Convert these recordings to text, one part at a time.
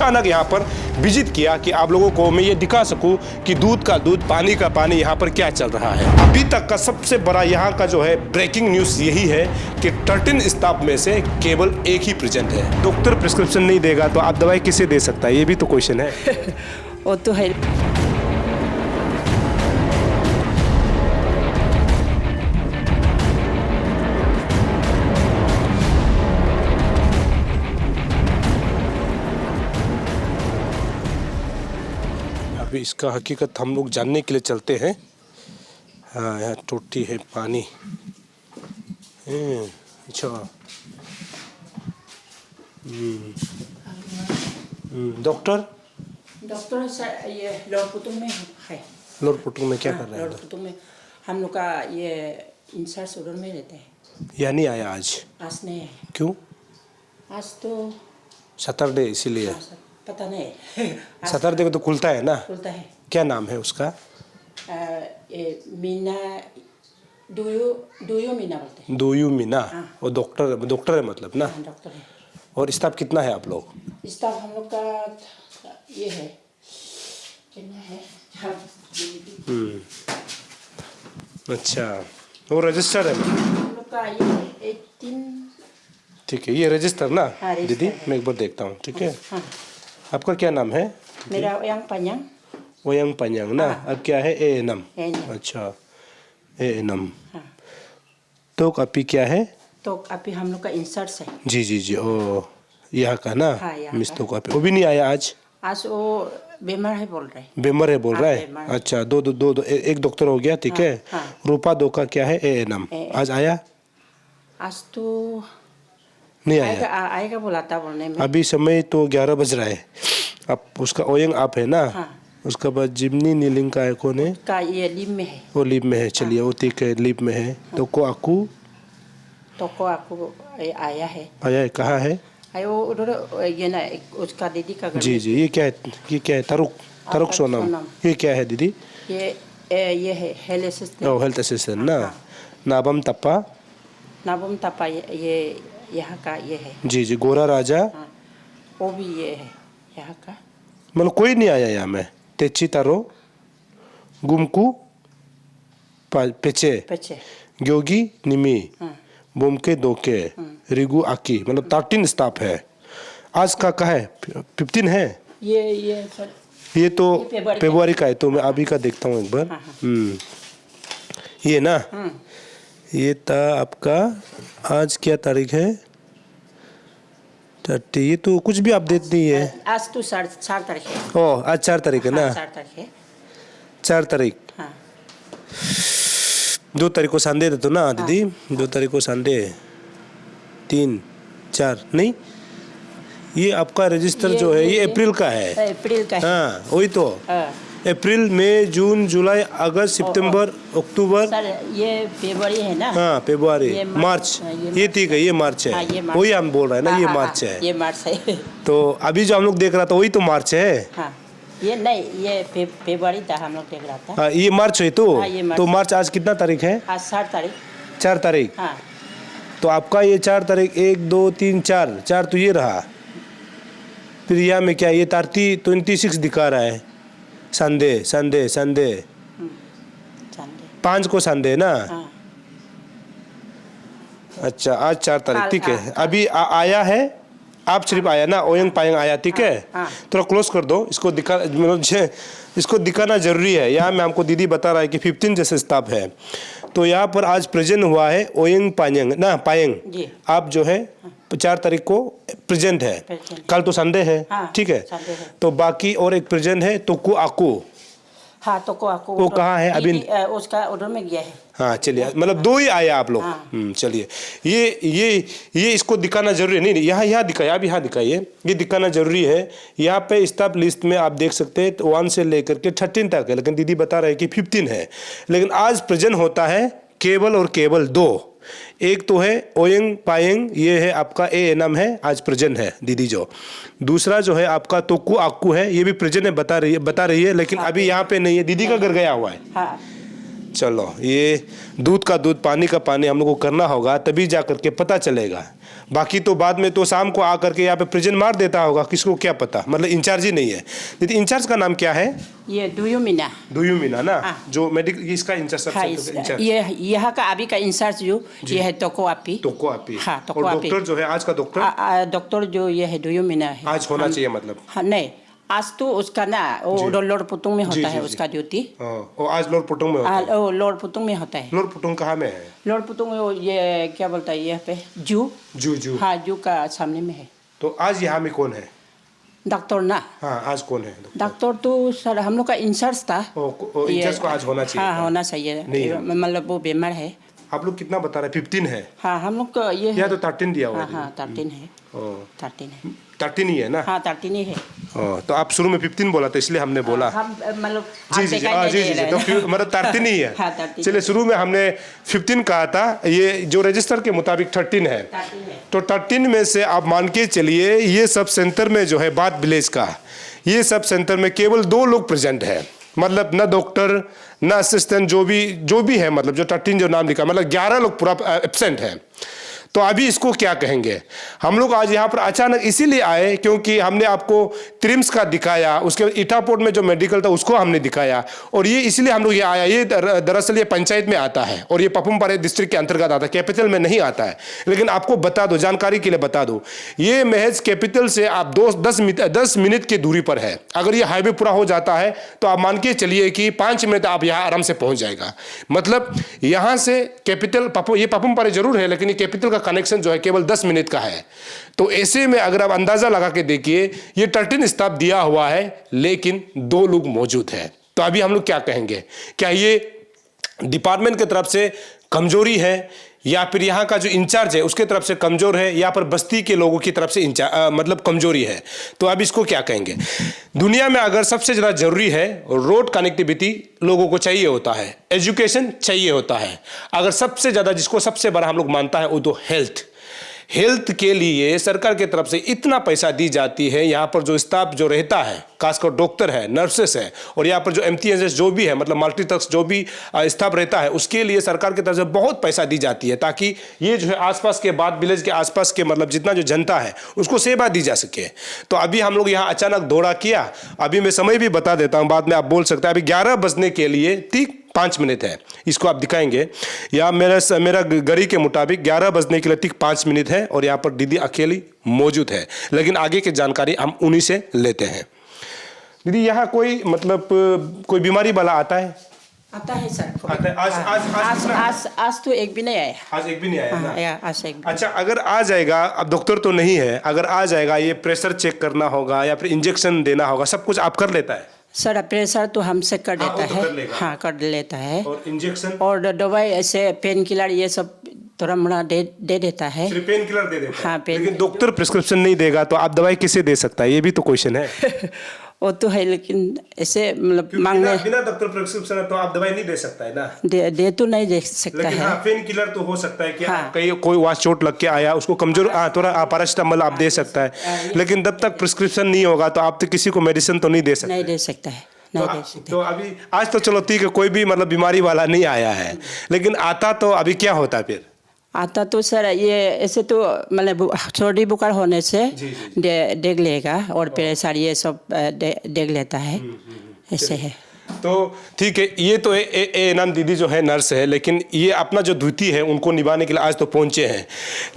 अचानक यहाँ पर विजिट किया कि आप लोगों को मैं ये दिखा सकूं कि दूध का दूध पानी का पानी यहाँ पर क्या चल रहा है। अभी तक का सबसे बड़ा यहाँ का जो है ब्रेकिंग न्यूज़ यही है कि 13 स्टाफ में से केवल एक ही प्रेजेंट है। डॉक्टर प्रिस्क्रिप्शन नहीं देगा तो आप दवाई किसे दे सकता है, ये भी तो क्वेश्चन है। वो तो है। अभी इसका हकीकत हम लोग जानने के लिए चलते हैं। हाँ, यहाँ टोटी है, पानी। अच्छा। डॉक्टर ये लोरपुतुंग में है। लोरपुतुंग में क्या कर रहे हैं? लोरपुतुंग में हम लोग का ये इंचार्ज उधर में रहते हैं। या नहीं आया आज? आज नहीं। क्यों? आज तो सैटरडे इसीलिए। पता नहीं। सैटरडे को तो खुलता है ना? खुलता है। क्या नाम है उसका? मीना डोयो मीना बोलते हैं। डोयो मीना। वो डॉक्टर है मतलब ना? डॉक्टर है। और स्टाफ कितना है आप लोग? स्टाफ हम लोग का ये है, कितना है? अच्छा, वो रजिस्टर है हम लोग का ये 18। ठीक है, ये रजिस्टर ना? हाँ, दीदी मैं एक बार देखता हूँ, ठीक है? हाँ। आपका क्या नाम है? मेरा ओयांग पन्यांग। ओयांग पन्यांग ना? हाँ। अब क्या है? एएनएम। अच्छा, एएनएम। हाँ। तो अभी क्या है? तो अभी हम लोग का इंचार्ज है। जी, ओ यहाँ का ना? हाँ, यहाँ मिस का। तो वो भी नहीं आया आज? आज वो बीमार है बोल रहे हैं। बीमार है बोल रहा है? बीमार। अच्छा, दो एक डॉक्टर हो गया, ठीक है? हाँ। रूपा दो का क्या है? एएनएम। आज आया? आज तो नहीं आया। आएगा बोला था बोलने में। अभी समय तो 11 बज रहा है। अब उसका ओयंग आप है ना? हाँ। उसका बाद जिमनी नीलिंग का है, कौन है? का ये लीव में है। वो लीव में है, चलिए वो ठीक है, लीव में है। तो को आकू आया है। आया है, कहाँ है? वो उधर ये ना उसका दीदी का घर। जी, ये क्या है? तरुक सोनम। ये क्या है दीदी? ये है हेल्थ असिस्टेंट। ओ, हेल्थ असिस्टेंट ना? नाबम तप्पा ये यहाँ का ये है। जी, गोरा राजा। हाँ, वो भी ये है यहाँ का। मतलब कोई नहीं आया यहाँ में? तेची तारो गुमकू पेचे ग्योगी निमी बोमके दोके रिगु आकी, मतलब 13 स्टाफ है। आज का है 15 है। ये तो फरवरी का है, तो मैं अभी का देखता हूँ एक बार। ये ना? ये था आपका, आज क्या तारीख है? 30। ये तो कुछ भी अपडेट नहीं है। आज तो 4 तारीख है। ओ, आज 4 तारीख है ना? 4 तारीख है। 4 तारीख। हाँ। 2 तारीख को संडे था तो ना दीदी? 2 तारीख को संडे, 3, 4 नहीं, ये आपका रजिस्टर जो है ये अप्रैल का है। अप्रैल का है। हाँ, वही तो। अप्रैल, मई, जून, जुलाई, अगस्त, सितंबर, अक्टूबर। सर ये फरवरी है ना? हाँ, फरवरी, मार्च। ये ठीक है, ये मार्च है। वही हम बोल रहे हैं ना, ये मार्च है। ये मार्च है। तो अभी जो हम लोग देख रहा था वही तो मार्च है। हाँ, ये नहीं, ये फरवरी था हम लोग देख रहा था। हाँ, ये मार्च है तो? तो मार्च आज कितना तारीख है? आज 4 तारीख। 4 तारीख। हाँ। तो आपका ये 4 तारीख, 1, 2, 3, 4 तो ये रहा। फिर यहाँ में क्या ये 26 दिखा रहा है? संडे 5 को संडे ना? हाँ। अच्छा, आज 4 तारीख, ठीक है। अभी आया है, आप सिर्फ आया ना? ओयंग पायंग आया, ठीक है? थोड़ा क्लोज कर दो इसको, इसको दिखाना जरूरी है। यहाँ में हमको दीदी बता रहा है कि 15 जैसे स्टाफ है। तो यहाँ पर आज प्रेजेंट हुआ है ओयंग पायंग ना? पायंग आप जो है 4 तारीख को प्रेजेंट है। कल तो संडे है, ठीक है? तो बाकी और एक प्रेजेंट है तोकू आकू। हाँ, तोकू आकू वो कहाँ है अभी? उसका उधर में गया है। हाँ, चलिए, मतलब 2 ही आया आप लोग। चलिए, ये इसको दिखाना जरूरी है। नहीं, यहाँ दिखाइए, आप यहाँ दिखाइए, ये दिखाना जरूरी है। यहाँ पे स्टाफ लिस्ट में आप देख सकते हैं 1 से लेकर के 13 तक है, लेकिन दीदी बता रहे हैं कि 15 है। लेकिन आज प्रेजेंट होता है केवल और केवल 2। एक तो है ओयंग पायंग, ये है आपका एएनएम है, आज प्रेजेंट है दीदी जो। दूसरा जो है आपका तोकू आकू है, ये भी प्रेजेंट है, बता रही है, लेकिन अभी यहाँ पे नहीं है, दीदी का घर गया हुआ है। चलो, ये दूध का दूध पानी का पानी हम लोग को करना होगा, तभी जा करके पता चलेगा। बाकी तो बाद में तो शाम को आकर के यहाँ पे प्रेजेंट मार देता होगा, किसको क्या पता, मतलब इंचार्ज ही नहीं है। दीदी इंचार्ज का नाम क्या है? ये दुयू मीना। दुयू मीना ना, हाँ। जो मेडिकल इसका इंचार्ज हाँ, इंचार्ज ये यहाँ का अभी का इंचार्ज जो ये है तोको आपी। तोको आपी। हाँ, और तोको आपी। डॉक्टर जो है आज का डॉक्टर डॉक्टर जो ये है दुयू मीना है। आज होना चाहिए मतलब। हाँ नहीं, आज तो उसका ना वो लोर पुतुंग में होता है उसका ड्यूटी। और आज लोर पुटुंग में होता है। लोर पुतुंग में होता है। लोर पुटुंग कहाँ में है? लोर पुतुंग में वो ये क्या बोलता है ये पे जू। हाँ, जू का सामने में है। तो आज यहाँ में कौन है? डॉक्टर ना। हाँ, आज कौन है? डॉक्टर तो सर हम लोग का इंचार्ज था। इंचार्ज को आज होना चाहिए। हाँ, होना चाहिए, मतलब वो बीमार है। आप लोग कितना बता रहे हैं? 15 है। हाँ, हम लोग का ये या तो 13 दिया हुआ है। हाँ 13 है। 13 है। 13 ही है ना? हाँ 13 ही है। तो आप शुरू में 15 बोला तो इसलिए हमने बोला। हम मतलब जी जी जी तो फिर मतलब 13 ही है। हाँ 13। चलिए शुरू में हमने 15 कहा था, ये जो रजिस्टर के मुताबिक 13 है। तो 13 में से आप मान के चलिए ये सब सेंटर में जो है बात विलेज का, ये सब सेंटर में केवल 2 लोग प्रेजेंट है, मतलब न डॉक्टर न असिस्टेंट, जो भी है, मतलब जो 13 जो नाम लिखा, मतलब 11 लोग पूरा एब्सेंट है। तो अभी इसको क्या कहेंगे? हम लोग आज यहाँ पर अचानक इसीलिए आए क्योंकि हमने आपको त्रिम्स का दिखाया, उसके बाद इटापोर्ट में जो मेडिकल था उसको हमने दिखाया, और ये इसलिए हम लोग ये आया। ये दरअसल ये पंचायत में आता है और ये पपुमपारे डिस्ट्रिक्ट के अंतर्गत आता है, कैपिटल में नहीं आता है। लेकिन आपको बता दो, जानकारी के लिए बता दो, ये महज कैपिटल से आप 10 मिनट की दूरी पर है। अगर ये हाईवे पूरा हो जाता है तो आप मान के चलिए कि 5 मिनट आप यहाँ आराम से पहुँच जाएगा। मतलब यहाँ से कैपिटल ये पपुमपारे जरूर है, लेकिन ये कैपिटल का कनेक्शन जो है केवल 10 मिनट का है। तो ऐसे में अगर आप अंदाजा लगा के देखिए, ये 13 स्टाफ दिया हुआ है लेकिन 2 लोग मौजूद है। तो अभी हम लोग क्या कहेंगे? क्या ये डिपार्टमेंट की तरफ से कमजोरी है, या फिर यहाँ का जो इंचार्ज है उसके तरफ से कमजोर है, या फिर बस्ती के लोगों की तरफ से मतलब कमजोरी है? तो अब इसको क्या कहेंगे? दुनिया में अगर सबसे ज़्यादा जरूरी है रोड कनेक्टिविटी, लोगों को चाहिए होता है, एजुकेशन चाहिए होता है, अगर सबसे ज़्यादा जिसको सबसे बड़ा हम लोग मानता है वो तो हेल्थ के लिए सरकार की तरफ से इतना पैसा दी जाती है। यहाँ पर जो स्टाफ जो रहता है, खासकर डॉक्टर है, नर्सेस है, और यहाँ पर जो MTNS जो भी है, मतलब मल्टीटास्क जो भी स्टाफ रहता है, उसके लिए सरकार की तरफ से बहुत पैसा दी जाती है, ताकि ये जो है आसपास के बाद विलेज के आसपास के मतलब जितना जो जनता है उसको सेवा दी जा सके। तो अभी हम लोग यहाँ अचानक दौरा किया। अभी मैं समय भी बता देता हूँ, बाद में आप बोल सकते हैं। अभी 11 बजने के लिए ठीक 5 मिनट है, इसको आप दिखाएंगे। या मेरा घड़ी के मुताबिक 11 बजने के लिए ठीक 5 मिनट है, और यहाँ पर दीदी अकेली मौजूद है। लेकिन आगे की जानकारी हम उन्हीं से लेते हैं। दीदी यहाँ कोई मतलब कोई बीमारी वाला आता है? आता है सर। आता है। आज तो एक भी नहीं आया। आज एक भी नहीं आया ना? आज एक भी। अच्छा, अगर आ जाएगा, अब डॉक्टर तो नहीं है, अगर आ जाएगा, ये प्रेशर चेक करना होगा या फिर इंजेक्शन देना होगा, सब कुछ आप कर लेता है? सर प्रेशर तो हमसे कर देता है। हाँ, कर लेता है। और इंजेक्शन और दवाई ऐसे पेन किलर ये सब थोड़ा मोड़ा दे देता है। सिर्फ पेन किलर दे देता है? हाँ, लेकिन डॉक्टर प्रिस्क्रिप्शन नहीं देगा तो आप दवाई किसे दे सकता है? ये भी तो क्वेश्चन है। वो तो है, लेकिन ऐसे मतलब मांगने बिना डॉक्टर प्रिस्क्रिप्शन है तो आप दवाई नहीं दे सकता है ना? दे तो नहीं दे सकता लेकिन है। हाँ, पेन किलर तो हो सकता है कि हाँ। कहीं कोई वहाँ चोट लग के आया, उसको कमजोर थोड़ा पैरासिटामोल आप दे सकता है। लेकिन जब तक प्रिस्क्रिप्शन नहीं होगा तो आप तो किसी को मेडिसिन तो नहीं दे सकते। नहीं दे सकता है। तो अभी आज तो चलो ठीक है, कोई भी मतलब बीमारी वाला नहीं आया है, लेकिन आता तो अभी क्या होता फिर? आता तो सर ये ऐसे तो मतलब सर्दी बुखार होने से देख लेगा, और प्रेशर ये सब देख लेता है, ऐसे है। तो ठीक है, ये तो एनाम दीदी जो है नर्स है, लेकिन ये अपना जो ड्यूटी है उनको निभाने के लिए आज तो पहुंचे हैं।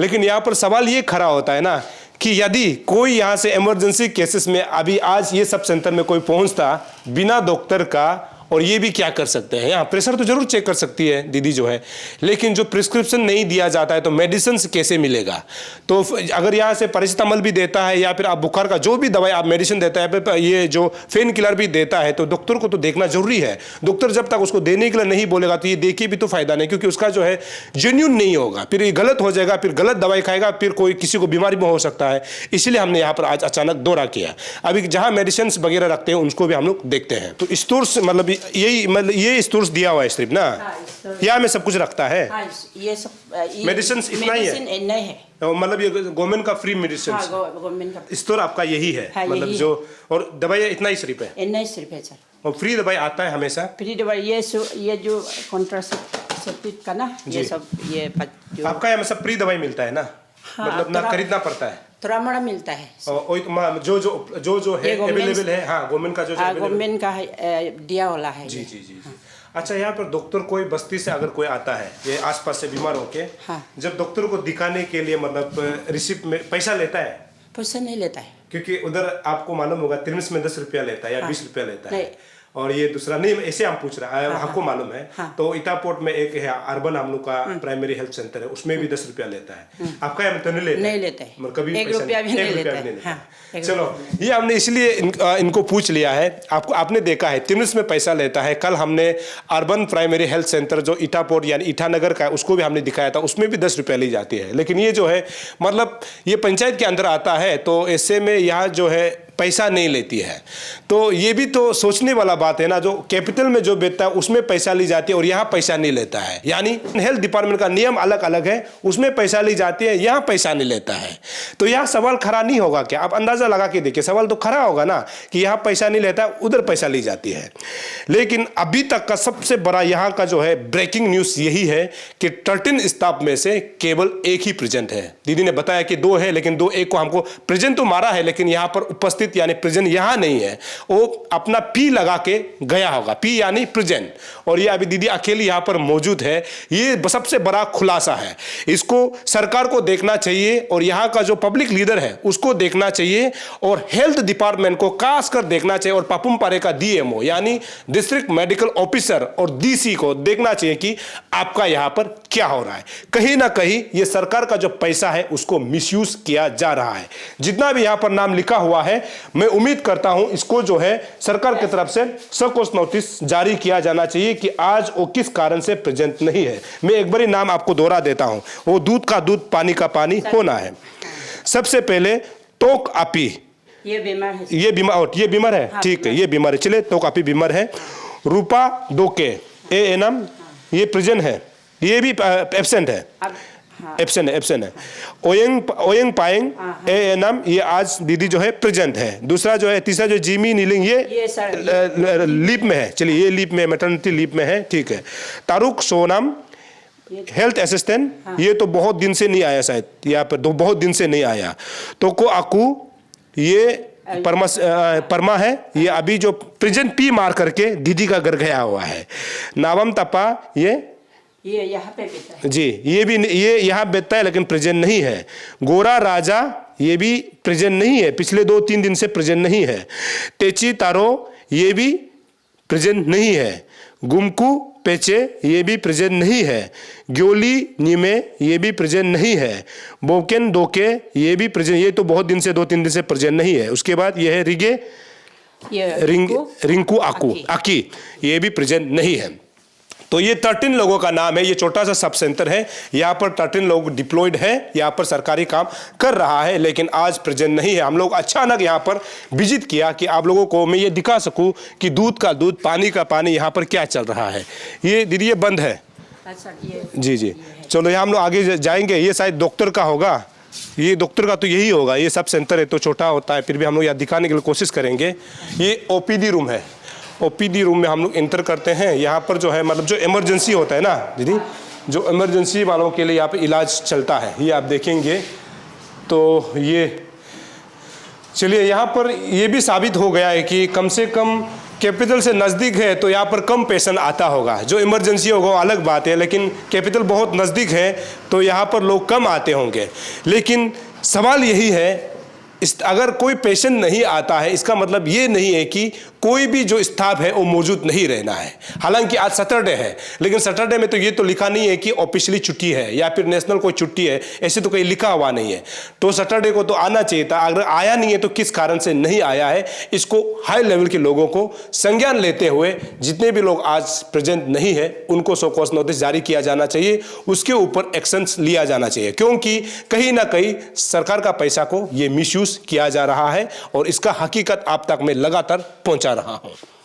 लेकिन यहाँ पर सवाल ये खड़ा होता है ना कि यदि कोई यहाँ से इमरजेंसी केसेस में अभी आज ये सब सेंटर में कोई पहुंचता बिना डॉक्टर का, और ये भी क्या कर सकते हैं, यहाँ प्रेशर तो जरूर चेक कर सकती है दीदी जो है, लेकिन जो प्रिस्क्रिप्शन नहीं दिया जाता है तो मेडिसिन कैसे मिलेगा? तो अगर यहाँ से पैरासिटामोल भी देता है या फिर आप बुखार का जो भी दवाई आप मेडिसिन देता है, ये जो पेन किलर भी देता है, तो डॉक्टर को तो देखना जरूरी है। डॉक्टर जब तक उसको देने के लिए नहीं बोलेगा तो ये देखिए भी तो फायदा नहीं, क्योंकि उसका जो है जेन्यून नहीं होगा, फिर ये गलत हो जाएगा, फिर गलत दवाई खाएगा, फिर कोई किसी को बीमारी में हो सकता है। इसलिए हमने यहाँ पर आज अचानक दौरा किया। अभी जहाँ मेडिसिन वगैरह रखते हैं उनको भी हम लोग देखते हैं। तो स्टोर्स मतलब ये स्टोर्स दिया हुआ है सिर्फ ना? यहाँ में सब कुछ रखता है? ये सब मेडिसिन इतना ही है? नहीं है, मतलब ये गवर्नमेंट का फ्री मेडिसिन गवर्नमेंट का स्टोर आपका यही है? मतलब यही जो और दवाई इतना ही सिर्फ है? इतना ही सिर्फ है सर। और फ्री दवाई आता है हमेशा? फ्री दवाई ये जो कॉन्ट्रासेप्टिव का ना, ये सब ये जो आपका यहाँ में सब फ्री दवाई मिलता है ना? मतलब ना खरीदना पड़ता है, थोड़ा मोड़ा मिलता है। और जो है अवेलेबल है, हाँ गवर्नमेंट का जो गवर्नमेंट का दिया वाला है। जी जी जी। अच्छा, यहाँ पर डॉक्टर कोई बस्ती से अगर कोई आता है ये आसपास से बीमार होके, हाँ। जब डॉक्टर को दिखाने के लिए मतलब रिसिप्ट में पैसा लेता है? पैसा नहीं लेता है, क्योंकि उधर आपको मालूम होगा त्रिमिस में 10 रुपया लेता है या 20 रुपया लेता है, और ये दूसरा नहीं, ऐसे हम पूछ रहे हैं, हमको मालूम है। तो इटापोर्ट में एक है अर्बन हम लोग का प्राइमरी हेल्थ सेंटर है, उसमें भी 10 रुपया लेता है। आपका यहाँ तो नहीं लेता है? मतलब कभी 1 रुपया भी नहीं लेता है। चलो, ये हमने इसलिए इनको पूछ लिया है। आपने देखा है त्रिमिस में पैसा लेता है। कल हमने अर्बन प्राइमरी हेल्थ सेंटर जो इटापोर्ट यानी ईटानगर का है उसको भी हमने दिखाया था, उसमें भी 10 रुपया ली जाती है। लेकिन ये जो है मतलब ये पंचायत के अंदर आता है, तो ऐसे में यहाँ जो है पैसा नहीं लेती है। तो ये भी तो सोचने वाला बात है ना, जो कैपिटल में जो बेचता है उसमें पैसा ली जाती है और यहाँ पैसा नहीं लेता है। यानी हेल्थ डिपार्टमेंट का नियम अलग अलग है, उसमें पैसा ली जाती है, यहाँ पैसा नहीं लेता है। तो यहाँ सवाल खड़ा नहीं होगा क्या? आप अंदाजा लगा के देखिए, सवाल तो खड़ा होगा ना कि यहाँ पैसा नहीं लेता, उधर पैसा ली जाती है। लेकिन अभी तक का सबसे बड़ा यहाँ का जो है ब्रेकिंग न्यूज यही है कि 13 स्टाफ में से केवल एक ही प्रेजेंट है। दीदी ने बताया कि 2 है, लेकिन एक को हमको प्रेजेंट तो मारा है, लेकिन यहाँ पर उपस्थित यानी प्रेजेंट यहां नहीं है। वो अपना पी लगा के गया होगा, पी यानी प्रेजेंट, और ये अभी दीदी अकेली यहां पर मौजूद है। ये सबसे बड़ा खुलासा है। इसको सरकार को देखना चाहिए और यहां का जो पब्लिक लीडर है उसको देखना चाहिए, और हेल्थ डिपार्टमेंट को खास कर देखना चाहिए, और पापुम पारे का डीएमओ यानी डिस्ट्रिक्ट मेडिकल ऑफिसर और डीसी को देखना चाहिए कि आपका यहां पर क्या हो रहा है। कहीं ना कहीं ये सरकार का जो पैसा है उसको मिसयूज किया जा रहा है। जितना भी यहां पर नाम लिखा हुआ है, मैं उम्मीद करता हूं इसको जो है सरकार की तरफ से सकोच नोटिस जारी किया जाना चाहिए कि आज वो किस कारण से प्रेजेंट नहीं है। मैं एक बारी नाम आपको दोहरा देता हूं, वो दूध का दूध पानी का पानी होना है। सबसे पहले तोक आपी, ये बीमार है, ठीक है, ये बीमार है। चलिए, तोक आपी बीमार है। रूपा दोके एएनएम ये प्रेजेंट है, ये भी एब्सेंट है, एब्सेंट है। ओयंग पाएंग एएनएम ये आज दीदी जो है प्रेजेंट है। दूसरा जो है, तीसरा जो जिमी नीलिंग ये लीप में है। चलिए, ये लीप में, मैटरनिटी लीप में है, ठीक है। तारुक सोनाम हेल्थ असिस्टेंट ये तो बहुत दिन से नहीं आया, शायद यहाँ पर बहुत दिन से नहीं आया। तो को आकू ये परमा है, ये अभी जो प्रेजेंट पी मार करके दीदी का घर गया हुआ है। नावम तपा ये यहाँ पे बेचता है जी, ये यहाँ बेचता है लेकिन प्रेजेंट नहीं है। गोरा राजा ये भी प्रेजेंट नहीं है, पिछले 2-3 दिन से प्रेजेंट नहीं है। तेची तारो ये भी प्रेजेंट नहीं है। गुमकू पेचे ये भी प्रेजेंट नहीं है। ग्योली नीमे ये भी प्रेजेंट नहीं है। बोकेन दोके ये भी प्रेजेंट, ये तो बहुत दिन से 2-3 दिन से प्रेजेंट नहीं है। उसके बाद ये है रिगे रिंकू आकी ये भी प्रेजेंट नहीं है। तो ये 13 लोगों का नाम है। ये छोटा सा सब सेंटर है, यहाँ पर 13 लोग डिप्लॉयड है, यहाँ पर सरकारी काम कर रहा है, लेकिन आज प्रेजेंट नहीं है। हम लोग अचानक यहाँ पर विजिट किया कि आप लोगों को मैं ये दिखा सकूं कि दूध का दूध पानी का पानी यहाँ पर क्या चल रहा है। ये दीदी ये बंद है जी। चलो, यहाँ हम लोग आगे जाएंगे। ये शायद डॉक्टर का होगा, ये डॉक्टर का तो यही होगा। ये सब सेंटर है तो छोटा होता है, फिर भी हम लोग यहाँ दिखाने के लिए कोशिश करेंगे। ये ओपीडी रूम है। ओपीडी रूम में हम लोग इंटर करते हैं। यहाँ पर जो है मतलब जो इमरजेंसी होता है ना दीदी, जो इमरजेंसी वालों के लिए यहाँ पे इलाज चलता है, ये आप देखेंगे। तो ये चलिए, यहाँ पर ये भी साबित हो गया है कि कम से कम कैपिटल से नज़दीक है तो यहाँ पर कम पेशेंट आता होगा। जो इमरजेंसी होगा वो अलग बात है, लेकिन कैपिटल बहुत नज़दीक है तो यहाँ पर लोग कम आते होंगे। लेकिन सवाल यही है, अगर कोई पेशेंट नहीं आता है इसका मतलब ये नहीं है कि कोई भी जो स्टाफ है वो मौजूद नहीं रहना है। हालांकि आज सैटरडे है, लेकिन सैटरडे में तो ये तो लिखा नहीं है कि ऑफिशियली छुट्टी है या फिर नेशनल कोई छुट्टी है, ऐसे तो कहीं लिखा हुआ नहीं है। तो सैटरडे को तो आना चाहिए था। अगर आया नहीं है तो किस कारण से नहीं आया है, इसको हाई लेवल के लोगों को संज्ञान लेते हुए जितने भी लोग आज प्रेजेंट नहीं है उनको सो कॉज नोटिस जारी किया जाना चाहिए, उसके ऊपर एक्शन लिया जाना चाहिए। क्योंकि कहीं ना कहीं सरकार का पैसा को ये मिसयूज किया जा रहा है और इसका हकीकत आप तक मैं लगातार पहुंचा रहा हूं।